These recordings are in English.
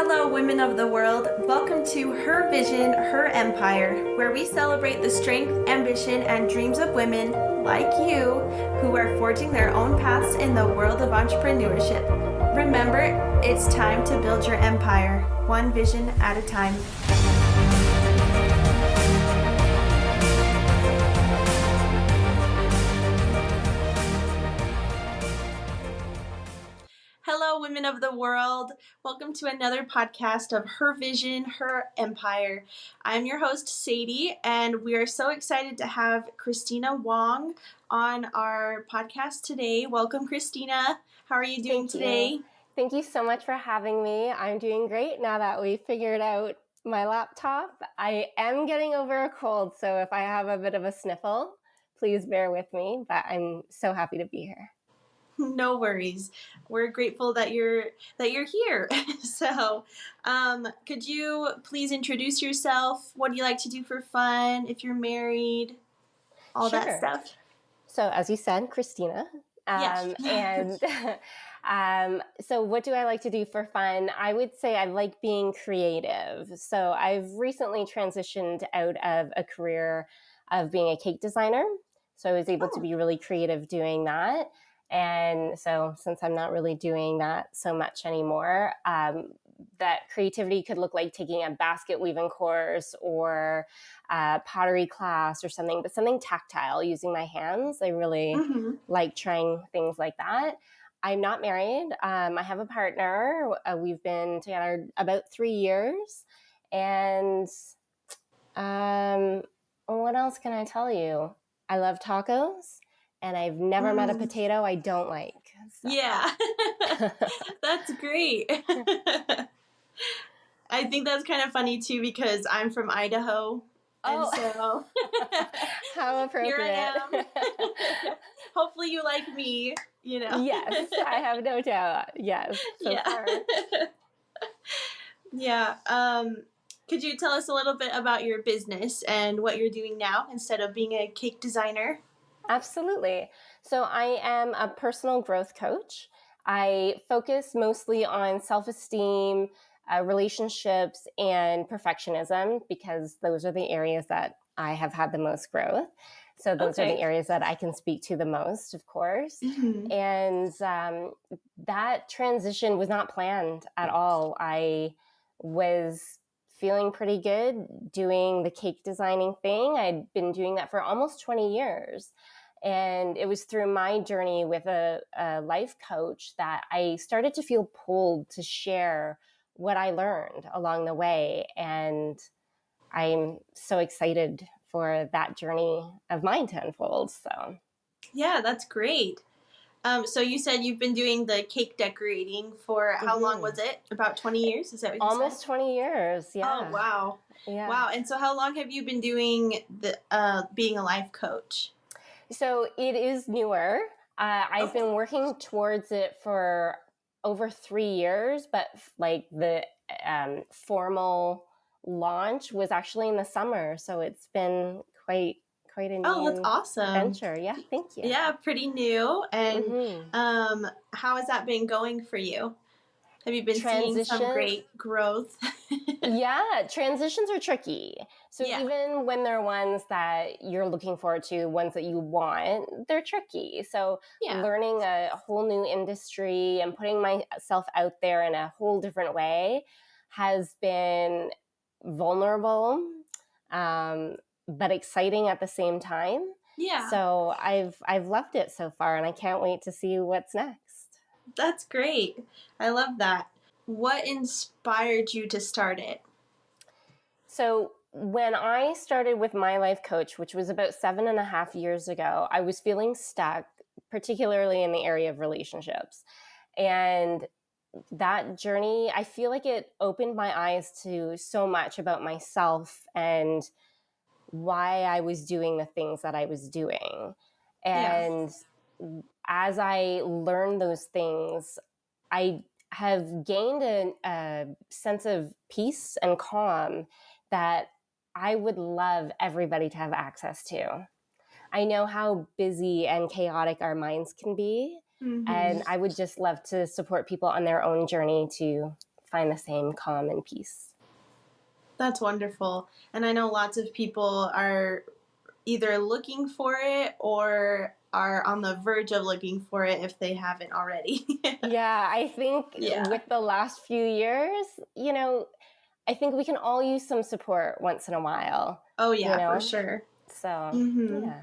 Hello, women of the world. Welcome to Her Vision, Her Empire, where we celebrate the strength, ambition, and dreams of women like you who are forging their own paths in the world of entrepreneurship. Remember, it's time to build your empire, one vision at a time. Hello, women of the world. Welcome to another podcast of Her Vision, Her Empire. I'm your host, Sadie, and we are so excited to have Christina Wong on our podcast today. Welcome, Christina. How are you doing today? Thank you so much for having me. I'm doing great now that we figured out my laptop. I am getting over a cold, so if I have a bit of a sniffle, please bear with me, but I'm so happy to be here. No worries. We're grateful that you're here. So, could you please introduce yourself? What do you like to do for fun? If you're married, all that stuff. So, as you said, Christina. Yes. So what do I like to do for fun? I would say I like being creative. So I've recently transitioned out of a career of being a cake designer. So I was able to be really creative doing that. And so since I'm not really doing that so much anymore, that creativity could look like taking a basket weaving course or a pottery class or something, but something tactile using my hands. I really like trying things like that. I'm not married. I have a partner. We've been together about 3 years. And what else can I tell you? I love tacos. And I've never met a potato I don't like. So. Yeah, that's great. I think that's kind of funny too because I'm from Idaho. And so how appropriate. Here I am. Hopefully you like me, you know. Yes, I have no doubt. Yes, so far. Yeah. Could you tell us a little bit about your business and what you're doing now instead of being a cake designer? Absolutely. So I am a personal growth coach. I focus mostly on self-esteem, relationships, and perfectionism because those are the areas that I have had the most growth. So those are the areas that I can speak to the most, of course. And that transition was not planned at all. I was feeling pretty good doing the cake designing thing. I'd been doing that for almost 20 years. And it was through my journey with a life coach that I started to feel pulled to share what I learned along the way. And I'm so excited for that journey of mine to unfold. So, yeah, that's great. So you said you've been doing the cake decorating for how long was it? About 20 years? Is that what you said? Almost 20 years, yeah. Oh, wow. Yeah. Wow. And so how long have you been doing the being a life coach? So it is newer. I've been working towards it for over 3 years, but like the formal launch was actually in the summer. So it's been quite a new that's awesome. venture. Yeah, thank you. Yeah, pretty new. And how has that been going for you? Have you been seeing some great growth? Yeah, transitions are tricky. So even when they're ones that you're looking forward to, ones that you want, they're tricky. So learning a whole new industry and putting myself out there in a whole different way has been vulnerable, but exciting at the same time. Yeah. So I've loved it so far, and I can't wait to see what's next. That's great. I love that. What inspired you to start it? So when I started with my life coach, which was about 7.5 years ago, I was feeling stuck, particularly in the area of relationships. And that journey, I feel like it opened my eyes to so much about myself and why I was doing the things that I was doing. And as I learned those things, I have gained a sense of peace and calm that I would love everybody to have access to. I know how busy and chaotic our minds can be, and I would just love to support people on their own journey to find the same calm and peace. That's wonderful. And I know lots of people are either looking for it or are on the verge of looking for it if they haven't already. Yeah, I think Yeah. with the last few years, I think we can all use some support once in a while, Oh, you yeah, for know? sure. So, Hmm. yeah.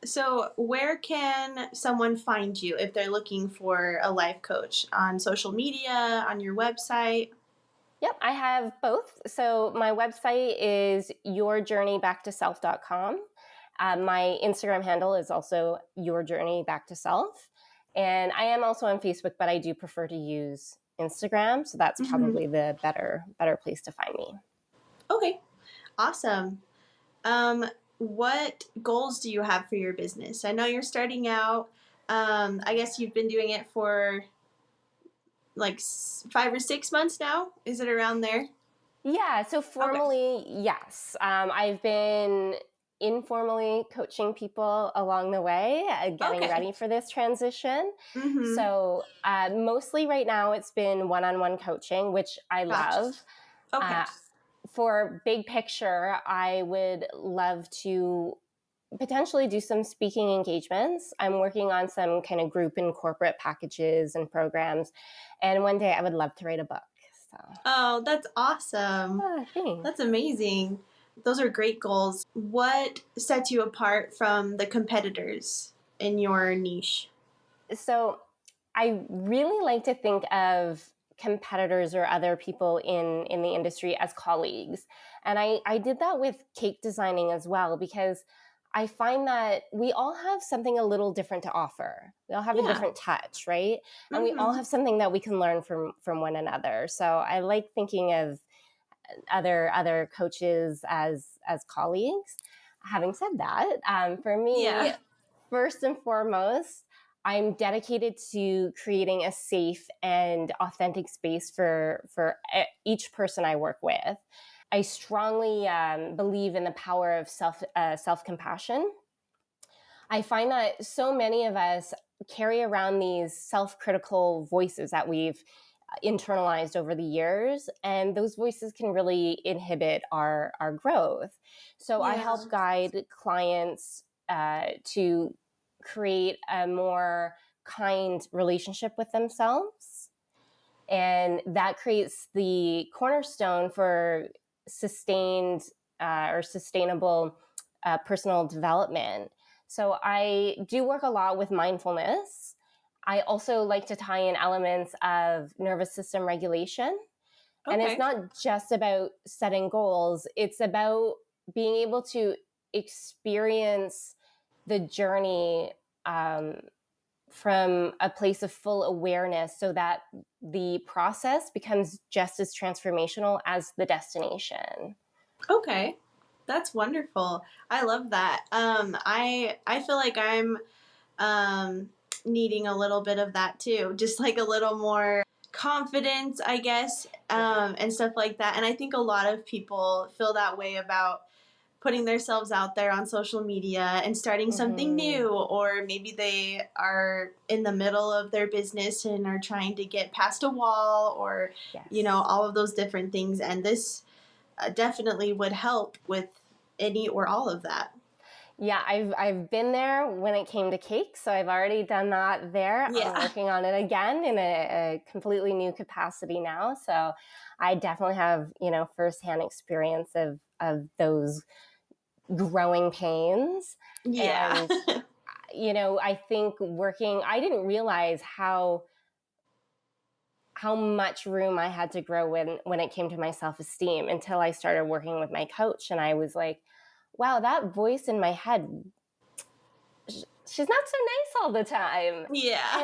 So, where can someone find you if they're looking for a life coach? On social media, on your website? Yep, I have both. So my website is yourjourneybacktoself.com. My Instagram handle is also yourjourneybacktoself. And I am also on Facebook, but I do prefer to use Instagram. So that's Hmm. probably the better place to find me. Okay, awesome. Um, what goals do you have for your business? I know you're starting out. I guess you've been doing it for like 5 or 6 months now. Is it around there? Yeah, so Okay. formally, yes. I've been informally coaching people along the way, getting Okay. ready for this transition. Mm-hmm. So, mostly right now, it's been one on one coaching, which I Gotcha. love. Okay. Uh, for big picture, I would love to potentially do some speaking engagements. I'm working on some kind of group and corporate packages and programs. And one day I would love to write a book. So, Oh, that's awesome. thanks. That's amazing. Those are great goals. What sets you apart from the competitors in your niche? So I really like to think of competitors or other people in the industry as colleagues. And I did that with cake designing as well, because I find that we all have something a little different to offer. We all have a Yeah. different touch, right? And we all Mm-hmm. have something that we can learn from one another. So I like thinking of other coaches as colleagues. Having said that, for me, Yeah. first and foremost, I'm dedicated to creating a safe and authentic space for each person I work with. I strongly believe in the power of self compassion. I find that so many of us carry around these self critical voices that we've internalized over the years, and those voices can really inhibit our growth. So I Yeah. help guide clients to create a more kind relationship with themselves, and that creates the cornerstone for sustained or sustainable personal development. So I do work a lot with mindfulness. I also like to tie in elements of nervous system regulation. And it's Okay. not just about setting goals, it's about being able to experience the journey um, from a place of full awareness so that the process becomes just as transformational as the destination. Okay. That's wonderful. I love that. I feel like I'm um needing a little bit of that too. Just like a little more confidence, I guess, Yeah. and stuff like that. And I think a lot of people feel that way about putting themselves out there on social media and starting something Mm-hmm. new, or maybe they are in the middle of their business and are trying to get past a wall, or Yes. all of those different things. And this definitely would help with any or all of that. Yeah, I've been there when it came to cake, so I've already done that there. I'm Yeah. working on it again in a completely new capacity now. So I definitely have, firsthand experience of those growing pains. Yeah. And I think I didn't realize how much room I had to grow when it came to my self-esteem until I started working with my coach, and I was like, wow, that voice in my head, she's not so nice all the time. Yeah.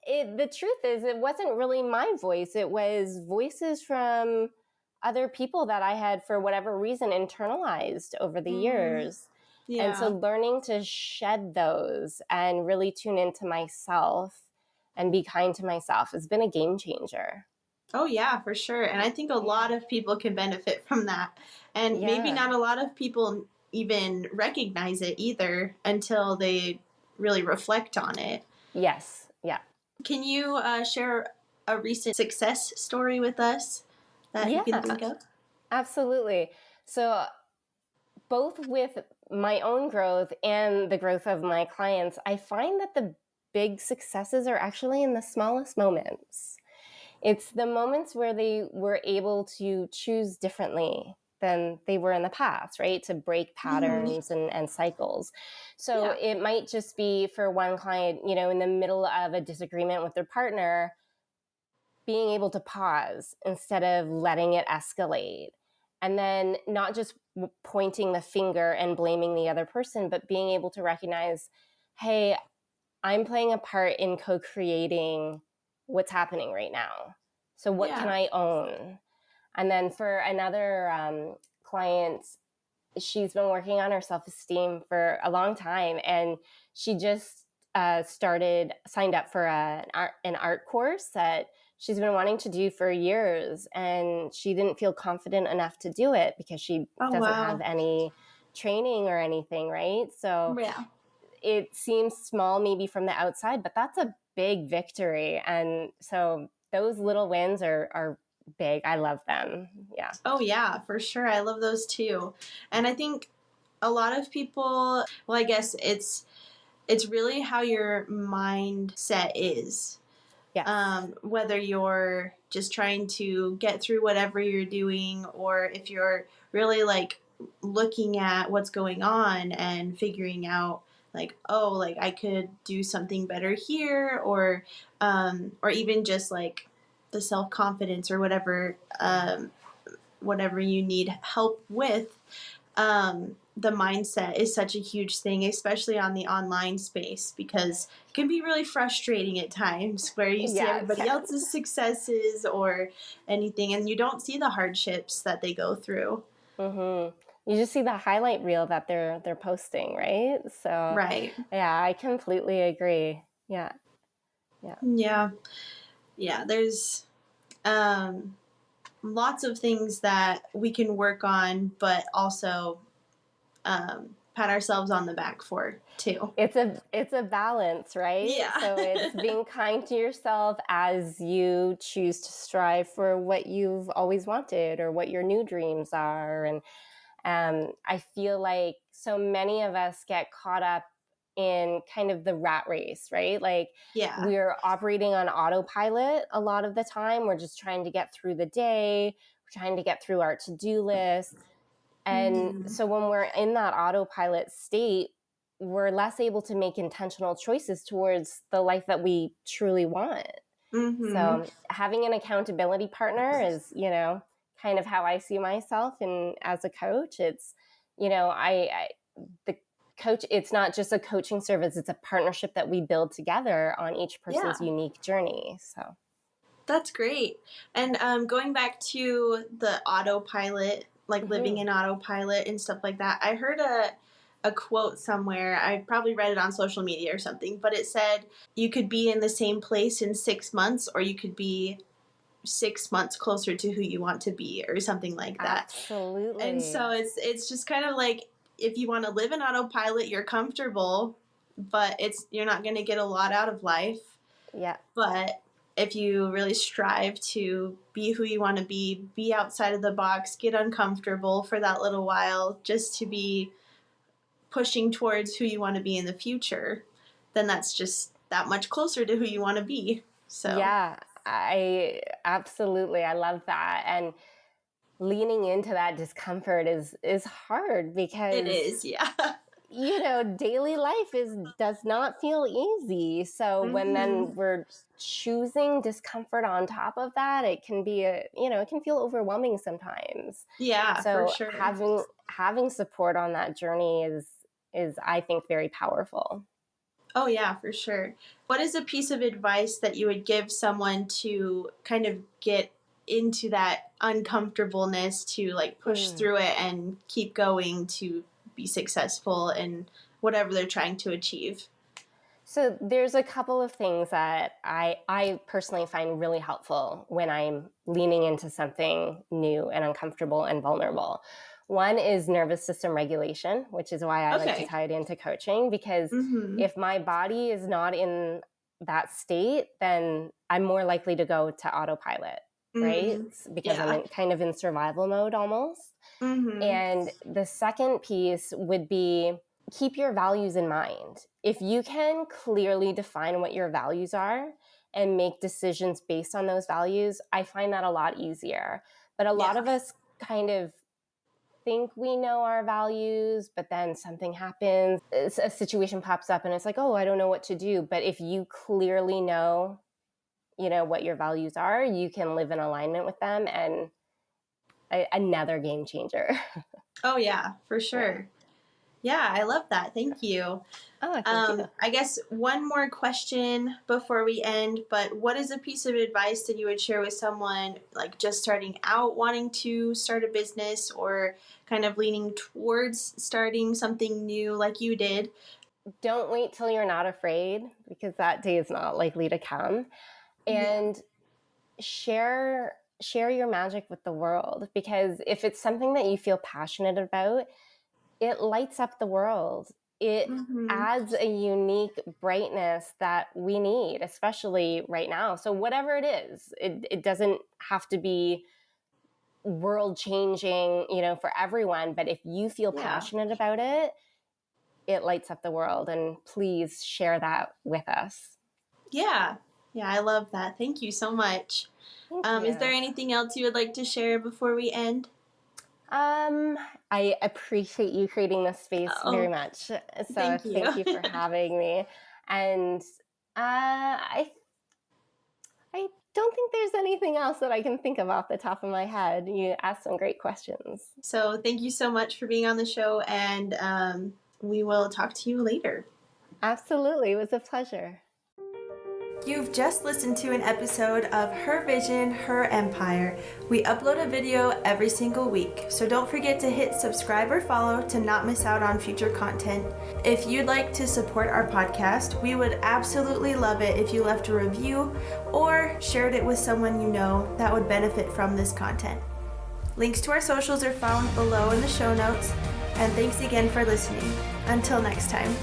And the truth is, it wasn't really my voice. It was voices from other people that I had, for whatever reason, internalized over the Mm, years. And so yeah. learning to shed those and really tune into myself and be kind to myself has been a game changer. Oh, yeah, for sure. And I think a Yeah. lot of people can benefit from that. And maybe Yeah. not a lot of people even recognize it either until they really reflect on it. Yes. Yeah. Can you share a recent success story with us? that you can Yeah, think of? absolutely. So both with my own growth and the growth of my clients, I find that the big successes are actually in the smallest moments. It's the moments where they were able to choose differently than they were in the past, right? To break Hmm. patterns and cycles. So Yeah. it might just be for one client, in the middle of a disagreement with their partner, being able to pause instead of letting it escalate. And then not just pointing the finger and blaming the other person, but being able to recognize, hey, I'm playing a part in co creating what's happening right now. So, what can Yeah. I own? And then for another client, she's been working on her self-esteem for a long time, and she just signed up for an art course that she's been wanting to do for years, and she didn't feel confident enough to do it because she Oh, doesn't have wow. any training or anything, right? So Yeah. it seems small maybe from the outside, but that's a big victory. And so those little wins are big. I love them. Yeah. Oh, yeah, for sure. I love those too. And I think a lot of people, well, I guess it's really how your mindset is. Yes. Whether you're just trying to get through whatever you're doing, or if you're really like looking at what's going on and figuring out like, oh, like I could do something better here, or even just like the self confidence or whatever you need help with. The mindset is such a huge thing, especially on the online space, because it can be really frustrating at times where you see Yeah, it everybody can. else's successes or anything, and you don't see the hardships that they go through. Mm-hmm. You just see the highlight reel that they're posting, right? So, Right. yeah, I completely agree. Yeah, yeah. Yeah. Yeah. There's um, lots of things that we can work on, but also pat ourselves on the back for too. It's a balance, right? Yeah. So it's being kind to yourself as you choose to strive for what you've always wanted or what your new dreams are. And I feel like so many of us get caught up in kind of the rat race, right? Like Yeah. we're operating on autopilot a lot of the time. We're just trying to get through the day. We're trying to get through our to-do list. And Hmm. so when we're in that autopilot state, we're less able to make intentional choices towards the life that we truly want. Hmm. So having an accountability partner is, kind of how I see myself. And as a coach, it's, the coach, it's not just a coaching service, it's a partnership that we build together on each person's Yeah. unique journey. So, That's great. And going back to the autopilot, like living mm-hmm. in autopilot and stuff like that, I heard a quote somewhere. I probably read it on social media or something, but it said you could be in the same place in 6 months, or you could be 6 months closer to who you want to be, or something like that. And Absolutely. so it's just kind of like, if you want to live in autopilot, you're comfortable, but you're not going to get a lot out of life. Yeah. But if you really strive to be who you want to be outside of the box, get uncomfortable for that little while just to be pushing towards who you want to be in the future, then that's just that much closer to who you want to be. So Yeah, I love that. And leaning into that discomfort is hard it because is, yeah. daily life does not feel easy. So when Hmm. then we're choosing discomfort on top of that, it can be it can feel overwhelming sometimes. Yeah, for So sure. having support on that journey is I think very powerful. Oh, yeah, for sure. What is a piece of advice that you would give someone to kind of get into that uncomfortableness, to like push Mm. through it and keep going to be successful in whatever they're trying to achieve? So there's a couple of things that I personally find really helpful when I'm leaning into something new and uncomfortable and vulnerable. One is nervous system regulation, which is why I like to Okay. tie it into coaching, because Mm-hmm. if my body is not in that state, then I'm more likely to go to autopilot. right? Mm-hmm. Because I'm Yeah. kind of in survival mode almost. Mm-hmm. And the second piece would be keep your values in mind. If you can clearly define what your values are and make decisions based on those values, I find that a lot easier. But a lot Yeah. of us kind of think we know our values, but then something happens, a situation pops up and it's like, oh, I don't know what to do. But if you clearly know, what your values are, you can live in alignment with them, and another game changer. Oh yeah, for Yeah. sure. Yeah, I love that. Thank you. Oh, thank you. I guess one more question before we end, but what is a piece of advice that you would share with someone like just starting out wanting to start a business or kind of leaning towards starting something new like you did? Don't wait till you're not afraid, because that day is not likely to come. Yeah. And share your magic with the world, because if it's something that you feel passionate about, it lights up the world. It Mm-hmm. adds a unique brightness that we need, especially right now. So whatever it is, it doesn't have to be world changing, for everyone. But if you feel Yeah. passionate about it, it lights up the world. And please share that with us. Yeah. Yeah, I love that. Thank you so much. Thank Is there you. anything else you would like to share before we end? Um, I appreciate you creating this space very Oh, much. So thank you. thank you for having me. And I don't think there's anything else that I can think of off the top of my head. You asked some great questions. So thank you so much for being on the show, and we will talk to you later. Absolutely, it was a pleasure. You've just listened to an episode of Her Vision, Her Empire. We upload a video every single week, so don't forget to hit subscribe or follow to not miss out on future content. If you'd like to support our podcast, we would absolutely love it if you left a review or shared it with someone you know that would benefit from this content. Links to our socials are found below in the show notes, and thanks again for listening. Until next time.